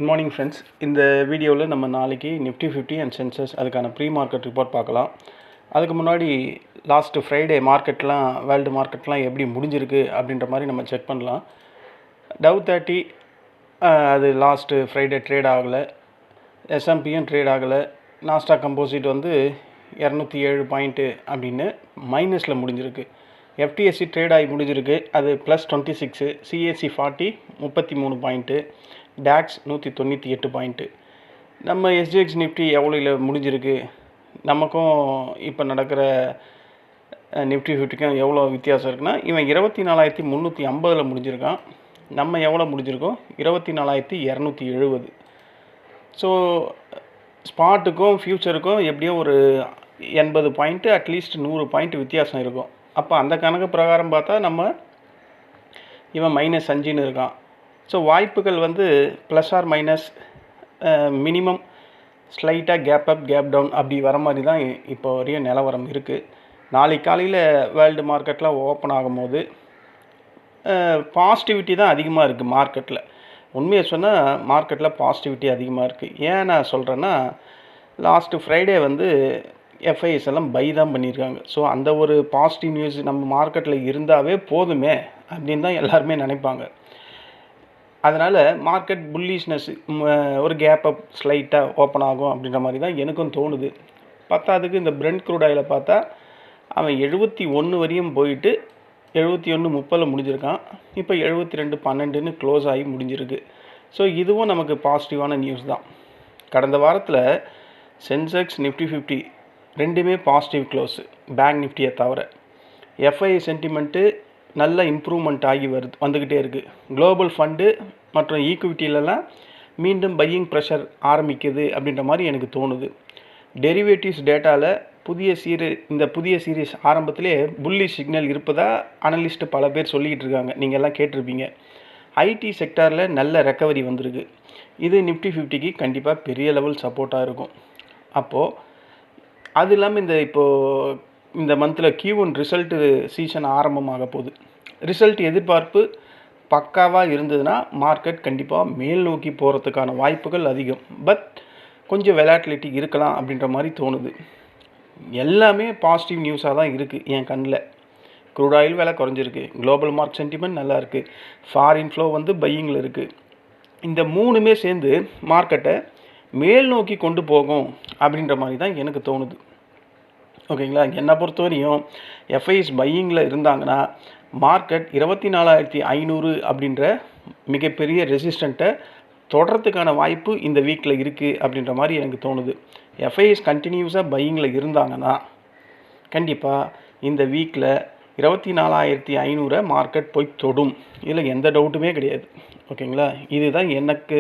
Good morning friends. இந்த வீடியோவில் நம்ம நாளைக்கு நிஃப்டி 50 அண்ட் சென்சஸ் அதுக்கான ப்ரீ மார்க்கெட் ரிப்போர்ட் பார்க்கலாம். அதுக்கு முன்னாடி லாஸ்ட்டு ஃப்ரைடே மார்க்கெட்லாம் வேர்ல்டு மார்க்கெட்லாம் எப்படி முடிஞ்சிருக்கு அப்படின்ற மாதிரி நம்ம செக் பண்ணலாம். டவ் 30 அது லாஸ்ட்டு ஃப்ரைடே ட்ரேட் ஆகலை, எஸ்எம்பியும் ட்ரேட் ஆகலை. நாஸ்டாக் கம்போசிட் வந்து 207 பாயிண்ட்டு அப்படின்னு மைனஸில் முடிஞ்சிருக்கு. எஃப்டிஎஸ்சி ட்ரேட் ஆகி முடிஞ்சிருக்கு, அது +26. CSC 40 33 point, DAX 198 point. நம்ம எஸ்ஜிஎக்ஸ் நிஃப்டி எவ்வளோ முடிஞ்சிருக்கு, நமக்கும் இப்போ நடக்கிற நிஃப்டி 50க்கும் எவ்வளோ வித்தியாசம் இருக்குன்னா, இவன் 24,350 முடிஞ்சிருக்கான். நம்ம எவ்வளோ முடிஞ்சிருக்கோம், 24,270. ஸோ ஸ்பாட்டுக்கும் ஃப்யூச்சருக்கும் எப்படியும் ஒரு 80 பாயிண்ட்டு, அட்லீஸ்ட் 100 பாயிண்ட் வித்தியாசம் இருக்கும். அப்போ அந்த கணக்கு பிரகாரம் பார்த்தா நம்ம இவன் -5ன்னு இருக்கான். ஸோ வாய்ப்புகள் வந்து ப்ளஸ் ஆர் மைனஸ் மினிமம் ஸ்லைட்டாக கேப் அப் கேப் டவுன் அப்படி வர மாதிரி தான் இப்போ வரையும் நிலவரம் இருக்குது. நாளைக்கு காலையில் வேர்ல்டு மார்க்கெட்டில் ஓப்பன் ஆகும்போது பாசிட்டிவிட்டி தான் அதிகமாக இருக்குது மார்க்கெட்டில். உண்மையை சொன்னால் மார்க்கெட்டில் பாசிட்டிவிட்டி அதிகமாக இருக்குது. ஏன் நான் சொல்கிறேன்னா, லாஸ்ட்டு ஃப்ரைடே வந்து எஃப்ஐஎஸ் எல்லாம் பை தான் பண்ணியிருக்காங்க. ஸோ அந்த ஒரு பாசிட்டிவ் நியூஸ் நம்ம மார்க்கெட்டில் இருந்தாவே போதுமே அப்படின்னு தான் எல்லாருமே நினைப்பாங்க. அதனால் மார்க்கெட் புல்லிஷ்னஸ் ஒரு கேப் அப் ஸ்லைட்டாக ஓப்பன் ஆகும் அப்படின்ற மாதிரி தான் எனக்கும் தோணுது. பத்தாவதுக்கு இந்த பிரெண்ட் க்ரூட் ஆயிலை பார்த்தா அவன் 71 வரையும் போயிட்டு 71.30 முடிஞ்சிருக்கான். இப்போ 72.12ன்னு க்ளோஸ் ஆகி முடிஞ்சிருக்கு. ஸோ இதுவும் நமக்கு பாசிட்டிவான நியூஸ் தான். கடந்த வாரத்தில் சென்செக்ஸ் நிஃப்டி 50 ரெண்டுமே பாசிட்டிவ் க்ளோஸு, பேங்க் நிஃப்டியை தவிர. எஃப்ஐ சென்டிமெண்ட்டு நல்ல இம்ப்ரூவ்மெண்ட் ஆகி வந்துக்கிட்டே இருக்குது. குளோபல் ஃபண்டு மற்றும் ஈக்விட்டிலலாம் மீண்டும் பையிங் ப்ரெஷர் ஆரம்பிக்குது அப்படின்ற மாதிரி எனக்கு தோணுது. டெரிவேட்டிவ்ஸ் டேட்டாவில் இந்த புதிய சீரீஸ் ஆரம்பத்திலே புல்லி சிக்னல் இருப்பதாக அனலிஸ்ட்டு பல பேர் சொல்லிக்கிட்டு இருக்காங்க. நீங்கள் எல்லாம் கேட்டிருப்பீங்க. ஐடி செக்டாரில் நல்ல ரெக்கவரி வந்திருக்கு. இது நிஃப்டி 50க்கு கண்டிப்பாக பெரிய லெவல் சப்போர்ட்டாக இருக்கும். அப்போது அது இல்லாமல் இந்த மந்தில் Q1 ரிசல்ட்டு சீசன் ஆரம்பமாக போகுது. ரிசல்ட் எதிர்பார்ப்பு பக்காவாக இருந்ததுன்னா மார்க்கெட் கண்டிப்பாக மேல் நோக்கி போகிறதுக்கான வாய்ப்புகள் அதிகம். பட் கொஞ்சம் வெலாட்டிலிட்டி இருக்கலாம் அப்படின்ற மாதிரி தோணுது. எல்லாமே பாசிட்டிவ் நியூஸாக தான் இருக்குது என் கண்ணில். க்ரூட் ஆயில் விலை குறைஞ்சிருக்கு, குளோபல் மார்க் சென்டிமெண்ட் நல்லா இருக்குது, ஃபாரின் ஃப்ளோ வந்து பையிங்கில் இருக்குது. இந்த மூணுமே சேர்ந்து மார்க்கெட்டை மேல் நோக்கி கொண்டு போகும் அப்படின்ற மாதிரி தான் எனக்கு தோணுது. ஓகேங்களா? என்னை பொறுத்தவரையும் எஃப்ஐஎஸ் பையிங்கில் இருந்தாங்கன்னா மார்க்கெட் 24,500 அப்படின்ற மிகப்பெரிய ரெசிஸ்டண்ட்டை தொடர்றதுக்கான வாய்ப்பு இந்த வீக்கில் இருக்குது அப்படின்ற மாதிரி எனக்கு தோணுது. எஃப்ஐஎஸ் கண்டினியூஸாக பையிங்கில் இருந்தாங்கன்னா கண்டிப்பாக இந்த வீக்கில் 24,500 மார்க்கெட் போய் தொடும். இதில் எந்த டவுட்டுமே கிடையாது. ஓகேங்களா? இதுதான் எனக்கு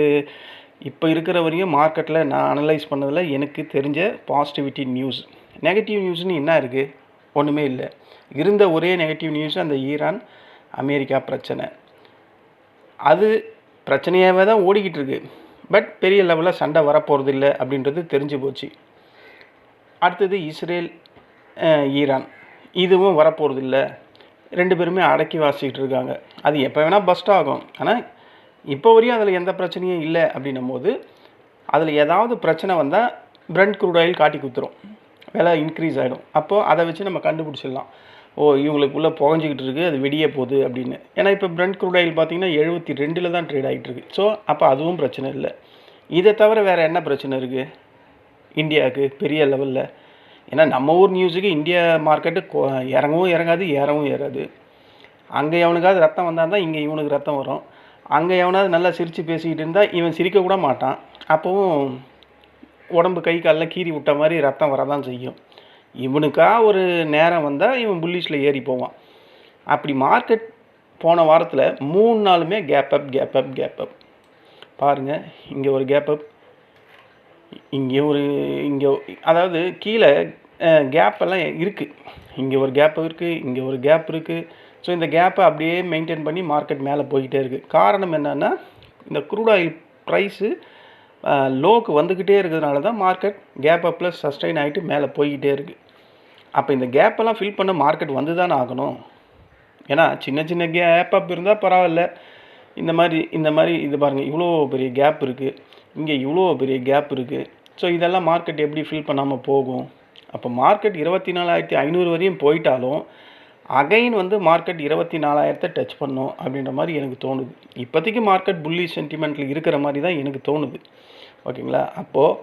இப்போ இருக்கிற வரையும் மார்க்கெட்டில் நான் அனலைஸ் பண்ணதில் எனக்கு தெரிஞ்ச பாசிட்டிவிட்டி நியூஸ். நெகட்டிவ் நியூஸ்னு என்ன இருக்குது? ஒன்றுமே இல்லை. இருந்த ஒரே நெகட்டிவ் நியூஸ் அந்த ஈரான் அமெரிக்கா பிரச்சனை. அது பிரச்சனையாகவே தான் ஓடிக்கிட்டு இருக்கு. பட் பெரிய லெவலில் சண்டை வரப்போகிறது இல்லை அப்படின்றது தெரிஞ்சு போச்சு. அடுத்தது இஸ்ரேல் ஈரான், இதுவும் வரப்போகிறது இல்லை. ரெண்டு பேருமே அடக்கி வாசிக்கிட்டு இருக்காங்க. அது எப்போ வேணால் பஸ்ட் ஆகும். ஆனால் இப்போ வரையும் அதில் எந்த பிரச்சனையும் இல்லை அப்படின்னும் போது அதில் ஏதாவது பிரச்சனை வந்தால் பிரெண்ட் க்ரூட் ஆயில் காட்டி குத்துரும், விலை இன்க்ரீஸ் ஆகிடும். அப்போது அதை வச்சு நம்ம கண்டுபிடிச்சிடலாம், இவங்களுக்குள்ளே புகஞ்சிக்கிட்டு இருக்குது, அது வெடியே போகுது அப்படின்னு. ஏன்னா இப்போ பிரெண்ட் க்ரூட் ஆயில் பார்த்திங்கன்னா 72 தான் ட்ரேட் ஆகிட்டு இருக்குது. ஸோ அப்போ அதுவும் பிரச்சனை இல்லை. இதை தவிர வேறு என்ன பிரச்சனை இருக்குது இந்தியாவுக்கு பெரிய லெவலில்? ஏன்னா நம்ம ஊர் நியூஸுக்கு இந்தியா மார்க்கெட்டு இறங்கவும் இறங்காது, ஏறவும் ஏறாது. அங்கே எவனுக்காவது ரத்தம் வந்தால் தான் இங்கே இவனுக்கு ரத்தம் வரும். அங்கே எவனாவது நல்லா சிரித்து பேசிக்கிட்டு இருந்தால் இவன் சிரிக்கக்கூட மாட்டான். அப்போவும் உடம்பு கை காலில் கீறி விட்ட மாதிரி ரத்தம் வரதான் செய்யும். இவனுக்கா ஒரு நேரம் வந்தால் இவன் புல்லிஷில் ஏறி போவான். அப்படி மார்க்கெட் போன வாரத்தில் 3 நாளுமே கேப் அப் பாருங்கள். இங்கே ஒரு கேப் அப், இங்கே அதாவது கீழே கேப்பெல்லாம் இருக்குது. இங்கே ஒரு கேப் இருக்குது, இங்கே ஒரு கேப் இருக்குது. ஸோ இந்த கேப்பை அப்படியே மெயின்டைன் பண்ணி மார்க்கெட் மேலே போய்கிட்டே இருக்குது. காரணம் என்னென்னா, இந்த க்ரூட் ஆயில் ப்ரைஸு லோக்கு வந்துக்கிட்டே இருக்கிறதுனால தான் மார்க்கெட் கேப் அப்பில் சஸ்டெயின் ஆகிட்டு மேலே போய்கிட்டே இருக்குது. அப்போ இந்த கேப்பெல்லாம் ஃபில் பண்ண மார்க்கெட் வந்து தானே ஆகணும். ஏன்னா சின்ன கேப் அப் இருந்தால் பரவாயில்ல. இந்த மாதிரி இது பாருங்கள், இவ்வளோ பெரிய கேப் இருக்குது. இங்கே இவ்வளோ பெரிய கேப் இருக்குது. ஸோ இதெல்லாம் மார்க்கெட் எப்படி ஃபில் பண்ணாமல் போகும்? அப்போ மார்க்கெட் 24,500 வரையும் போயிட்டாலும் அகைன் வந்து மார்க்கெட் 24,000 டச் பண்ணும் அப்படின்ற மாதிரி எனக்கு தோணுது. இப்போதைக்கு மார்க்கெட் புல்லி சென்டிமெண்ட்டில் இருக்கிற மாதிரி தான் எனக்கு தோணுது. ஓகேங்களா? அப்போது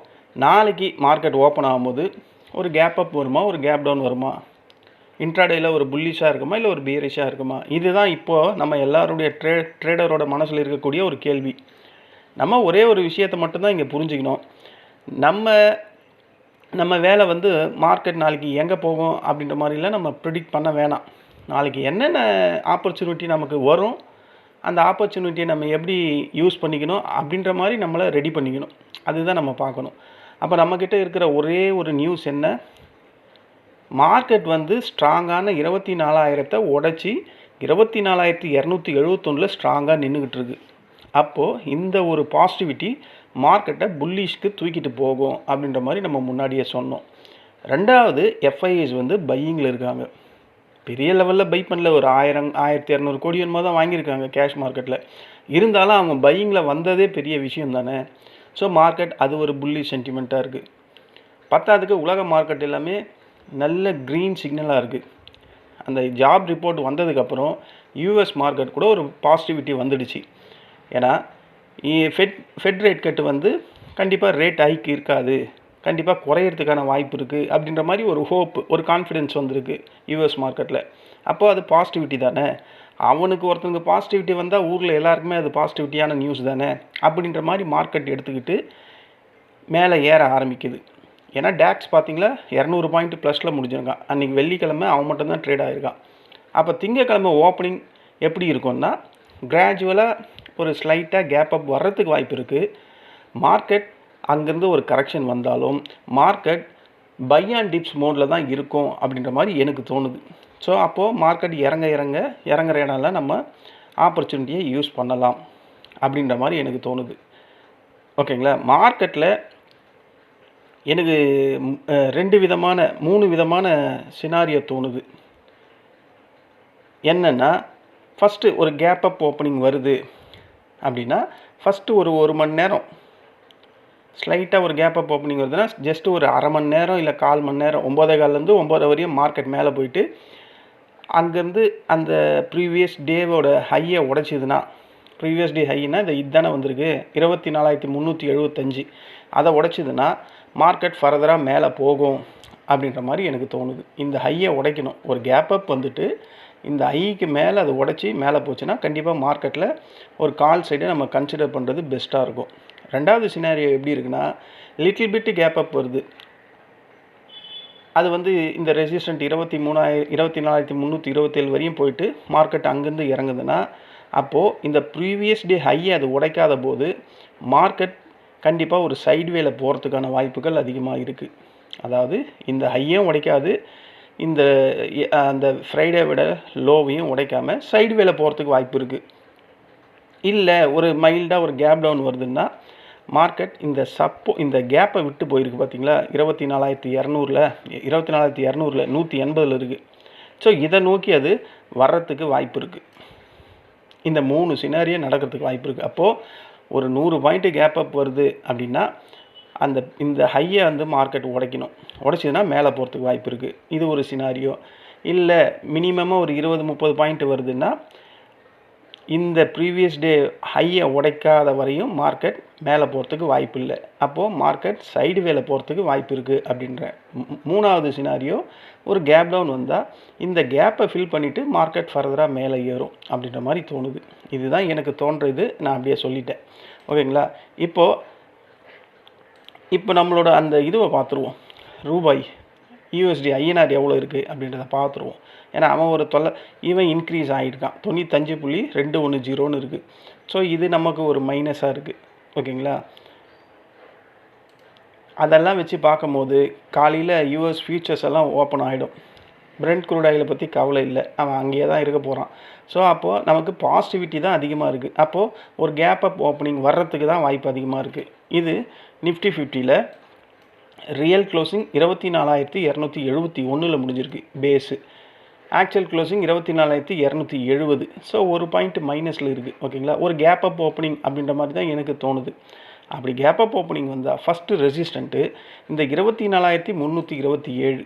நாளைக்கு மார்க்கெட் ஓப்பன் ஆகும்போது ஒரு கேப் அப் வருமா, ஒரு கேப் டவுன் வருமா, இன்ட்ராடேயில் ஒரு புல்லிஷாக இருக்குமா, இல்லை ஒரு பியரிஷாக இருக்குமா? இதுதான் இப்போது நம்ம எல்லாருடைய ட்ரேடரோட மனசில் இருக்கக்கூடிய ஒரு கேள்வி. நம்ம ஒரே ஒரு விஷயத்தை மட்டும்தான் இங்கே புரிஞ்சுக்கணும். நம்ம வேலை வந்து மார்க்கெட் நாளைக்கு எங்கே போகும் அப்படின்ற மாதிரிலாம் நம்ம ப்ரிடிக்ட் பண்ண வேணாம். நாளைக்கு என்னென்ன ஆப்பர்ச்சுனிட்டி நமக்கு வரும், அந்த ஆப்பர்ச்சுனிட்டியை நம்ம எப்படி யூஸ் பண்ணிக்கணும் அப்படின்ற மாதிரி நம்மளை ரெடி பண்ணிக்கணும். அதுதான் நம்ம பார்க்கணும். அப்போ நம்மக்கிட்ட இருக்கிற ஒரே ஒரு நியூஸ் என்ன, மார்க்கெட் வந்து ஸ்ட்ராங்கான 24,000 உடச்சி 24,271 ஸ்ட்ராங்காக நின்றுக்கிட்டு இருக்கு. அப்போது இந்த ஒரு பாசிட்டிவிட்டி மார்க்கெட்டை புல்லிஷ்க்கு தூக்கிட்டு போகும் அப்படின்ற மாதிரி நம்ம முன்னாடியே சொன்னோம். ரெண்டாவது, எஃப்ஐஎஸ் வந்து பையிங்கில் இருக்காங்க. பெரிய லெவலில் பை பண்ணல, ஒரு 1,200 கோடி என்னமோ தான் வாங்கியிருக்காங்க கேஷ் மார்க்கெட்டில். இருந்தாலும் அவங்க பையிங்கில் வந்ததே பெரிய விஷயம் தானே. ஸோ மார்க்கெட் அது ஒரு புல்லிஷ் சென்டிமெண்ட்டாக இருக்குது. பத்தாவதுக்கு உலக மார்க்கெட் எல்லாமே நல்ல க்ரீன் சிக்னலாக இருக்குது. அந்த ஜாப் ரிப்போர்ட் வந்ததுக்கப்புறம் யூஎஸ் மார்க்கெட் கூட ஒரு பாசிட்டிவிட்டி வந்துடுச்சு. ஏன்னா ஃபெட் ரேட் கட்டு வந்து கண்டிப்பாக ரேட் ஹைக் இருக்காது, கண்டிப்பாக குறையிறதுக்கான வாய்ப்பு இருக்குது அப்படின்ற மாதிரி ஒரு ஹோப், ஒரு கான்ஃபிடென்ஸ் வந்திருக்கு யூஎஸ் மார்க்கெட்டில். அப்போது அது பாசிட்டிவிட்டி தானே. அவனுக்கு ஒருத்தங்க பாசிட்டிவிட்டி வந்தால் ஊரில் எல்லாருக்குமே அது பாசிட்டிவிட்டியான நியூஸ் தானே அப்படின்ற மாதிரி மார்க்கெட் எடுத்துக்கிட்டு மேலே ஏற ஆரம்பிக்குது. ஏன்னா டேக்ஸ் பார்த்திங்களா 200 பாயிண்ட் ப்ளஸில் முடிஞ்சிருக்கான். அன்றைக்கி வெள்ளிக்கிழமை அவன் மட்டும்தான் ட்ரேட் ஆகிருக்கான். அப்போ திங்கக்கிழமை ஓப்பனிங் எப்படி இருக்கும்னா கிராஜுவலாக ஒரு ஸ்லைட்டாக கேப் அப் வர்றதுக்கு வாய்ப்பு இருக்குது. மார்க்கெட் அங்கேருந்து ஒரு கரெக்ஷன் வந்தாலும் மார்க்கெட் பை அண்ட் டிப்ஸ் மோடில் தான் இருக்கும் அப்படின்ற மாதிரி எனக்கு தோணுது. ஸோ அப்போது மார்க்கெட் இறங்குற இடம்ல நம்ம ஆப்பர்ச்சுனிட்டியை யூஸ் பண்ணலாம் அப்படின்ற மாதிரி எனக்கு தோணுது. ஓகேங்களா? மார்க்கெட்டில் எனக்கு 3 விதமான சினாரியோ தோணுது. என்னென்னா, ஃபஸ்ட்டு ஒரு கேப் அப் ஓப்பனிங் வருது அப்படின்னா ஃபஸ்ட்டு ஒரு மணி நேரம் ஸ்லைட்டாக ஒரு கேப் அப் ஓப்பனிங் வருதுன்னா ஜஸ்ட்டு ஒரு அரை மணி நேரம் இல்லை 1/4 மணி நேரம் 9:15 9 வரையும் மார்க்கெட் மேலே போயிட்டு அங்கேருந்து அந்த ப்ரீவியஸ் டேவோட ஹையை உடைச்சிதுன்னா, ப்ரீவியஸ் டே ஹைன்னா இதுதானே வந்திருக்கு 24,375, அதை உடைச்சிதுன்னா மார்க்கெட் ஃபர்தராக மேலே போகும் அப்படின்ற மாதிரி எனக்கு தோணுது. இந்த ஹையை உடைக்கணும். ஒரு கேப் அப் வந்துட்டு இந்த ஹைக்கு மேலே அதை உடச்சி மேலே போச்சுன்னா கண்டிப்பாக மார்க்கெட்டில் ஒரு கால் சைடை நம்ம கன்சிடர் பண்ணுறது பெஸ்ட்டாக இருக்கும். ரெண்டாவது சினாரியோ எப்படி இருக்குன்னா, லிட்டில் பிட்டு கேப் அப் வருது. அது வந்து இந்த ரெசிஸ்டன்ட் 24,327 வரையும் போயிட்டு மார்க்கெட் அங்கேருந்து இறங்குதுன்னா, அப்போது இந்த ப்ரீவியஸ் டே ஹையை அது உடைக்காத போது மார்க்கெட் கண்டிப்பாக ஒரு சைட்வேல போகிறதுக்கான வாய்ப்புகள் அதிகமாக இருக்குது. அதாவது இந்த ஹையும் உடைக்காது, அந்த ஃப்ரைடே விட லோவையும் உடைக்காமல் சைட்வேல போகிறதுக்கு வாய்ப்பு இருக்குது. இல்லை ஒரு மைல்டாக ஒரு கேப் டவுன் வருதுன்னா மார்க்கெட் இந்த கேப்பை விட்டு போயிருக்கு பார்த்தீங்களா, 24,200 180 இருக்குது. ஸோ இதை நோக்கி அது வர்றதுக்கு வாய்ப்பு இருக்குது. இந்த 3 சினாரியோ நடக்கிறதுக்கு வாய்ப்பு இருக்குது. அப்போது ஒரு 100 பாயிண்ட்டு கேப் அப் வருது அப்படின்னா இந்த ஹையை வந்து மார்க்கெட் உடைக்கணும். உடைச்சிதுன்னா மேலே போகிறதுக்கு வாய்ப்பு இருக்குது. இது ஒரு சினாரியோ. இல்லை மினிமமாக ஒரு 20-30 பாயிண்ட் வருதுன்னா இந்த ப்ரீவியஸ் டே ஹையை உடைக்காத வரையும் மார்க்கெட் மேலே போகிறதுக்கு வாய்ப்பு இல்லை. அப்போது மார்க்கெட் சைடு வேலை போகிறதுக்கு வாய்ப்பு இருக்குது அப்படின்ற. மூணாவது சினாரியோ, ஒரு கேப் டவுன் வந்தால் இந்த கேப்பை ஃபில் பண்ணிவிட்டு மார்க்கெட் ஃபர்தராக மேலே ஏறும் அப்படின்ற மாதிரி தோணுது. இதுதான் எனக்கு தோன்றது. நான் அப்படியே சொல்லிட்டேன். ஓகேங்களா? இப்போ நம்மளோட அந்த இதுவை பார்த்துருவோம். ரூபாய் யூஎஸ்டி ஐஎன்ஆர் எவ்வளோ இருக்குது அப்படின்றத பார்த்துருவோம். ஏன்னா அவன் இவன் இன்க்ரீஸ் ஆகிருக்கான். 95.210 இருக்குது. ஸோ இது நமக்கு ஒரு மைனஸாக இருக்குது. ஓகேங்களா? அதெல்லாம் வச்சு பார்க்கும்போது காலையில் யூஎஸ் ஃபியூச்சர்ஸ் எல்லாம் ஓப்பன் ஆகிடும். பிரெண்ட் க்ரூட் ஆயிலை பற்றி கவலை இல்லை, அவன் அங்கேயே தான் இருக்க போகிறான். ஸோ அப்போது நமக்கு பாசிட்டிவிட்டி தான் அதிகமாக இருக்குது. அப்போது ஒரு கேப் அப் ஓப்பனிங் வர்றதுக்கு தான் வாய்ப்பு அதிகமாக இருக்குது. இது நிஃப்டி 50ல் ரியல் க்ளோசிங் 24,271 முடிஞ்சிருக்கு பேஸு. Actual closing 24,270. ஸோ ஒரு பாயிண்ட் மைனஸில் இருக்குது. ஓகேங்களா? ஒரு கேப் அப் ஓப்பனிங் அப்படின்ற மாதிரி தான் எனக்கு தோணுது. அப்படி கேப் அப் ஓப்பனிங் வந்தால் ஃபஸ்ட்டு ரெசிஸ்டண்ட்டு இந்த 24,327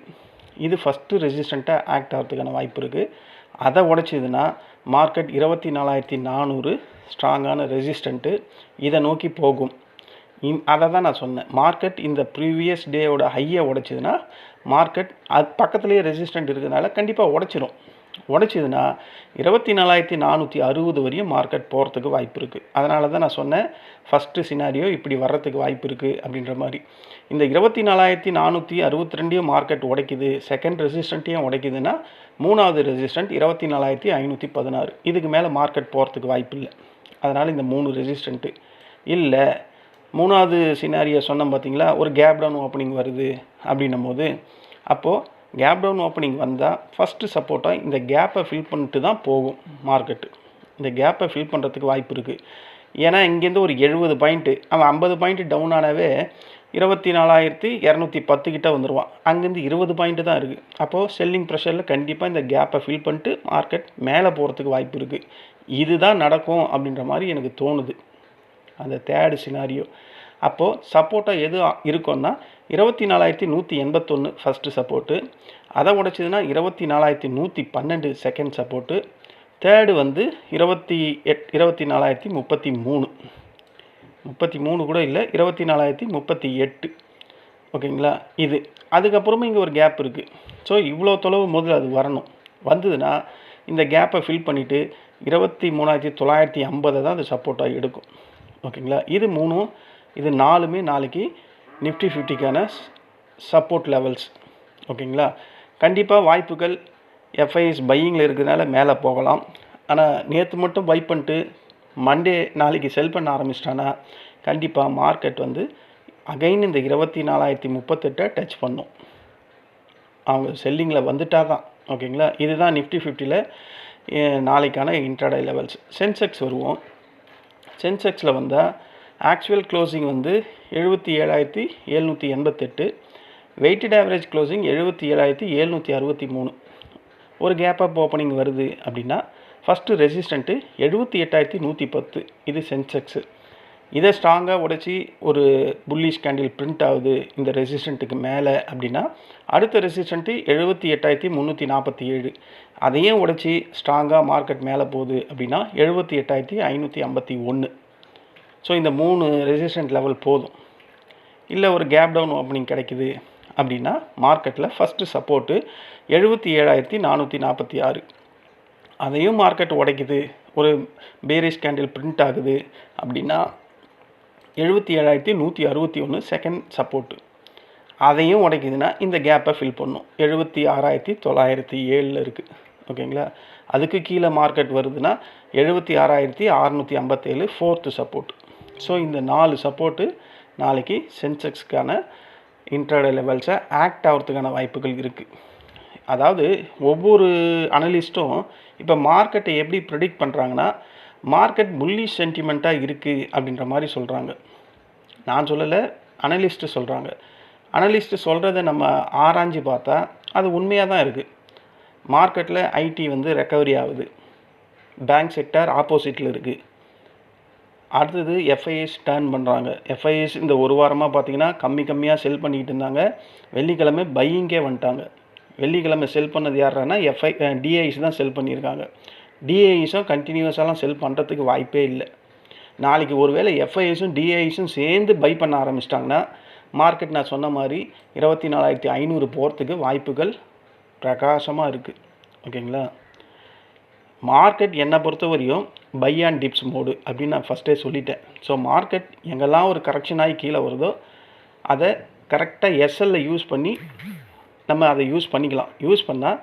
இது ஃபஸ்ட்டு ரெசிஸ்டண்ட்டாக ஆக்ட் ஆகிறதுக்கான வாய்ப்பு இருக்குது. அதை உடைச்சிதுன்னா மார்க்கெட் 24,400 ஸ்ட்ராங்கான ரெசிஸ்டண்ட்டு இதை நோக்கி போகும். அதை தான் நான் சொன்னேன். மார்க்கெட் இந்த ப்ரீவியஸ் டேயோட ஹையை உடைச்சிதுன்னா மார்க்கெட் அது பக்கத்துலேயே ரெசிஸ்டண்ட் இருக்கிறதுனால கண்டிப்பாக உடைச்சிரும். உடைச்சிதுன்னா 24,460 வரையும் மார்க்கெட் போகிறதுக்கு வாய்ப்பு இருக்குது. அதனால தான் நான் சொன்னேன் ஃபஸ்ட்டு சினாரியோ இப்படி வர்றதுக்கு வாய்ப்பு இருக்குது அப்படின்ற மாதிரி. இந்த 24,462 மார்க்கெட் உடைக்குது, செகண்ட் ரெசிஸ்டண்ட்டையும் உடைக்குதுன்னா மூணாவது ரெசிஸ்டண்ட் 24,516. இதுக்கு மேலே மார்க்கெட் போகிறதுக்கு வாய்ப்பு இல்லை. அதனால் இந்த 3 ரெசிஸ்டண்ட்டு இல்லை. மூணாவது சினாரியோ சொன்னோம் பார்த்தீங்களா, ஒரு கேப் டவுன் ஓப்பனிங் வருது அப்படின்னும் போது அப்போது கேப் டவுன் ஓப்பனிங் வந்தால் ஃபஸ்ட்டு சப்போர்ட்டாக இந்த கேப்பை ஃபில் பண்ணிட்டு தான் போகும் மார்க்கெட்டு. இந்த கேப்பை ஃபில் பண்ணுறதுக்கு வாய்ப்பு இருக்குது. ஏன்னா இங்கேருந்து ஒரு 70 பாயிண்ட்டு அவன் 50 பாயிண்ட்டு டவுன் ஆனாவே 24,210 கிட்ட வந்துடுவான். அங்கேருந்து 20 பாயிண்ட்டு தான் இருக்குது. அப்போது செல்லிங் ப்ரெஷரில் கண்டிப்பாக இந்த கேப்பை ஃபில் பண்ணிட்டு மார்க்கெட் மேலே போகிறதுக்கு வாய்ப்பு இருக்குது. இதுதான் நடக்கும் அப்படின்ற மாதிரி எனக்கு தோணுது அந்த தேர்டு சினாரியோ. அப்போது சப்போர்ட்டாக எது இருக்குன்னா 24,181 ஃபஸ்ட்டு சப்போர்ட்டு, அதை உடைச்சிதுன்னா 24,112 செகண்ட் சப்போர்ட்டு, தேர்டு வந்து 24,033 கூட இல்லை 24,038. ஓகேங்களா? இது அதுக்கப்புறமா இங்கே ஒரு கேப் இருக்குது. ஸோ இவ்வளோ தொலைவு முதல்ல அது வரணும். வந்ததுன்னா இந்த கேப்பை ஃபில் பண்ணிவிட்டு 23,950 தான் அது சப்போர்ட்டாக எடுக்கும். ஓகேங்களா? இது 3 இது 4மே நாளைக்கு நிஃப்டி 50க்கான சப்போர்ட் லெவல்ஸ். ஓகேங்களா? கண்டிப்பாக வாய்ப்புகள் எஃப்ஐஎஸ் பையிங்கில் இருக்கிறதுனால மேலே போகலாம். ஆனால் நேற்று மட்டும் பை பண்ணிட்டு மண்டே நாளைக்கு செல் பண்ண ஆரம்பிச்சிட்டானா கண்டிப்பாக மார்க்கெட் வந்து அகைன் இந்த 24,038 டச் பண்ணும். அவங்க செல்லிங்கில் வந்துட்டா தான். ஓகேங்களா? இதுதான் நிஃப்டி 50ல் நாளைக்கான இன்ட்ராடே லெவல்ஸ். சென்செக்ஸ் வருவோம். சென்செக்ஸில் வந்தால் ஆக்சுவல் க்ளோசிங் வந்து 77,788, வெயிட்டட் ஆவரேஜ் க்ளோசிங் 77,763. ஒரு கேப் அப் ஓப்பனிங் வருது அப்படின்னா ஃபஸ்ட்டு ரெசிஸ்டண்ட்டு 78,110. இது சென்செக்ஸு. இதை ஸ்ட்ராங்காக உடைச்சி ஒரு புல்லிஷ் கேண்டில் பிரிண்ட் ஆகுது இந்த ரெசிஸ்டண்ட்டுக்கு மேலே அப்படின்னா அடுத்த ரெசிஸ்டண்ட்டு 78,347. அதையும் உடைச்சி ஸ்ட்ராங்காக மார்க்கெட் மேலே போகுது அப்படின்னா 78,551. ஸோ இந்த 3 ரெசிஸ்டன்ட் லெவல் போதும். இல்லை ஒரு கேப் டவுன் ஓப்பனிங் கிடைக்குது அப்படின்னா மார்க்கெட்டில் ஃபஸ்ட்டு சப்போர்ட்டு 77,446. அதையும் மார்க்கெட் உடைக்குது, ஒரு பேரிஷ் கேண்டில் பிரிண்ட் ஆகுது அப்படின்னா 77,161 செகண்ட் சப்போர்ட்டு. அதையும் உடைக்குதுன்னா இந்த கேப்பை ஃபில் பண்ணும். 76,907 இருக்குது. ஓகேங்களா? அதுக்கு கீழே மார்க்கெட் வருதுன்னா 76,657 ஃபோர்த்து சப்போர்ட். ஸோ இந்த 4 சப்போர்ட்டு நாளைக்கு சென்செக்ஸ்க்கான இன்ட்ராடே லெவல்ஸை ஆக்ட் ஆகிறதுக்கான வாய்ப்புகள் இருக்குது. அதாவது ஒவ்வொரு அனலிஸ்ட்டும் இப்போ மார்க்கெட்டை எப்படி ப்ரெடிக்ட் பண்ணுறாங்கன்னா மார்க்கெட் புல்லிஷ் சென்டிமெண்ட்டாக இருக்குது அப்படின்ற மாதிரி சொல்கிறாங்க. நான் சொல்லலை, அனலிஸ்ட்டு சொல்கிறாங்க. அனலிஸ்ட்டு சொல்கிறத நம்ம ஆராய்ஞ்சு பார்த்தா அது உண்மையாக தான் இருக்குது. மார்க்கெட்டில் ஐடி வந்து ரெக்கவரி ஆகுது, பேங்க் செக்டார் ஆப்போசிட்டில் இருக்குது. அடுத்தது எஃப்ஐஎஸ் டர்ன் பண்ணுறாங்க. எஃப்ஐஎஸ் இந்த ஒரு வாரமாக பார்த்திங்கன்னா கம்மியாக செல் பண்ணிக்கிட்டு இருந்தாங்க. வெள்ளிக்கிழமை பையிங்கே வந்துட்டாங்க. வெள்ளிக்கிழமை செல் பண்ணது யாருன்னா டிஐஸ் தான் செல் பண்ணியிருக்காங்க. டிஐஸும் கண்டினியூஸாலாம் செல் பண்ணுறதுக்கு வாய்ப்பே இல்லை. நாளைக்கு ஒருவேளை எஃப்ஐஎஸும் டிஐஸும் சேர்ந்து பை பண்ண ஆரம்பிச்சிட்டாங்கன்னா மார்க்கெட் நான் சொன்ன மாதிரி 24,500 போகிறதுக்கு வாய்ப்புகள் பிரகாசமாக இருக்குது. ஓகேங்களா? மார்க்கெட் என்னை பொறுத்த வரையும் பை அண்ட் டிப்ஸ் மோடு அப்படின்னு நான் ஃபஸ்ட்டே சொல்லிட்டேன். ஸோ மார்க்கெட் எங்கெல்லாம் ஒரு கரெக்ஷன் ஆகி கீழே வருதோ அதை கரெக்டாக எஸ்எல்ல யூஸ் பண்ணி நம்ம அதை யூஸ் பண்ணிக்கலாம். யூஸ் பண்ணால்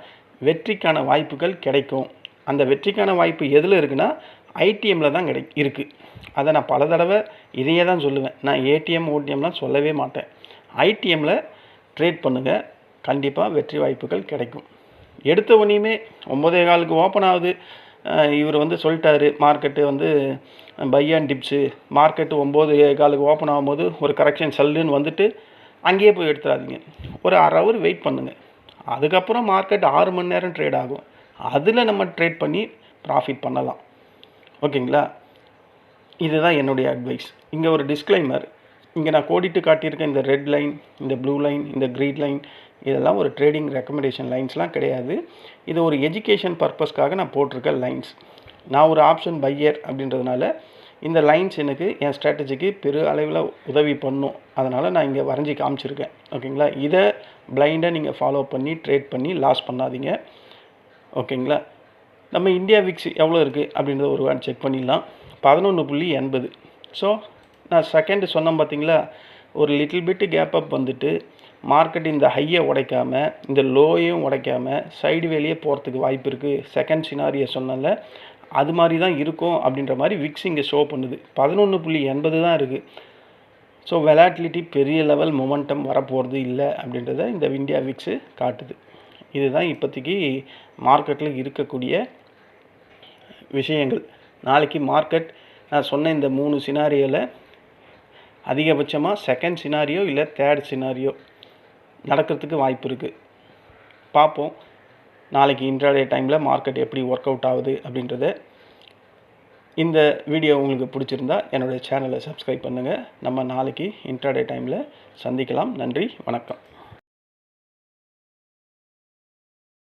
வெற்றிக்கான வாய்ப்புகள் கிடைக்கும். அந்த வெற்றிக்கான வாய்ப்பு எதில் இருக்குன்னா ஐடிஎம்மில் தான் இருக்குது. அதை நான் பல தடவை இதையே தான் சொல்லுவேன். நான் ஏடிஎம் ஓடிஎம்லாம் சொல்லவே மாட்டேன். ஐடிஎம்மில் ட்ரேட் பண்ணுங்கள், கண்டிப்பாக வெற்றி வாய்ப்புகள் கிடைக்கும். எடுத்த உடனேயுமே 9:15 ஓப்பன் ஆகுது, இவர் வந்து சொல்லிட்டாரு மார்க்கெட்டு வந்து buy and dips. Market 9:15 open ஆகும்போது ஒரு கரெக்ஷன் சல்லுன்னு வந்துட்டு அங்கேயே போய் எடுத்துடாதீங்க. ஒரு 1/2 ஹவர் வெயிட் பண்ணுங்கள். அதுக்கப்புறம் மார்க்கெட் 6 மணி நேரம் ட்ரேட் ஆகும். அதில் நம்ம ட்ரேட் பண்ணி ப்ராஃபிட் பண்ணலாம். ஓகேங்களா? இதுதான் என்னுடைய அட்வைஸ். இங்கே ஒரு டிஸ்க்ளைமர். இங்கே நான் கோடிட்டு காட்டியிருக்க இந்த ரெட் லைன், இந்த ப்ளூ லைன், இந்த க்ரீன் லைன் இதெல்லாம் ஒரு ட்ரேடிங் ரெக்கமெண்டேஷன் லைன்ஸ்லாம் கிடையாது. இது ஒரு எஜுகேஷன் பர்பஸ்க்காக நான் போட்டிருக்க லைன்ஸ். நான் ஒரு ஆப்ஷன் பையர் அப்படின்றதுனால இந்த லைன்ஸ் எனக்கு என் ஸ்ட்ராட்டஜிக்கு பெரு அளவில் உதவி பண்ணும். அதனால் நான் இங்கே வரைஞ்சி காமிச்சிருக்கேன். ஓகேங்களா? இதை பிளைண்டாக நீங்கள் ஃபாலோ பண்ணி ட்ரேட் பண்ணி லாஸ் பண்ணாதீங்க. ஓகேங்களா? நம்ம இந்தியா விக்ஸ் எவ்வளோ இருக்குது அப்படின்றத ஒரு வாட்டி செக் பண்ணிடலாம். 11.80. ஸோ நான் செகண்டு சொன்னேன் பார்த்தீங்களா, ஒரு லிட்டில் பிட்டு கேப் அப் வந்துட்டு மார்க்கெட் இந்த ஹையை உடைக்காமல் இந்த லோயையும் உடைக்காமல் சைடு வேலையே போகிறதுக்கு வாய்ப்பு இருக்குது. செகண்ட் சினாரியை சொன்னல அது மாதிரி தான் இருக்கும் அப்படின்ற மாதிரி விக்ஸ் இங்கே ஷோ பண்ணுது. 11.80 தான் இருக்குது. ஸோ வெலாட்டிலிட்டி பெரிய லெவல் மொமெண்டம் வரப்போகிறது இல்லை அப்படின்றத இந்த இந்தியா விக்ஸு காட்டுது. இதுதான் இப்போதைக்கு மார்க்கெட்டில் இருக்கக்கூடிய விஷயங்கள். நாளைக்கு மார்க்கெட் நான் சொன்ன இந்த 3 சினாரியோவில் அதிகபட்சமாக செகண்ட் சினாரியோ இல்லை தேர்ட் சினாரியோ நடக்கிறதுக்கு வாய்ப்பு இருக்குது. பார்ப்போம் நாளைக்கு இன்ட்ராடே டைமில் மார்க்கெட் எப்படி ஒர்க் அவுட் ஆகுது அப்படின்றத. இந்த வீடியோ உங்களுக்கு பிடிச்சிருந்தா என்னுடைய சேனலை சப்ஸ்கிரைப் பண்ணுங்கள். நம்ம நாளைக்கு இன்ட்ராடே டைமில் சந்திக்கலாம். நன்றி, வணக்கம்.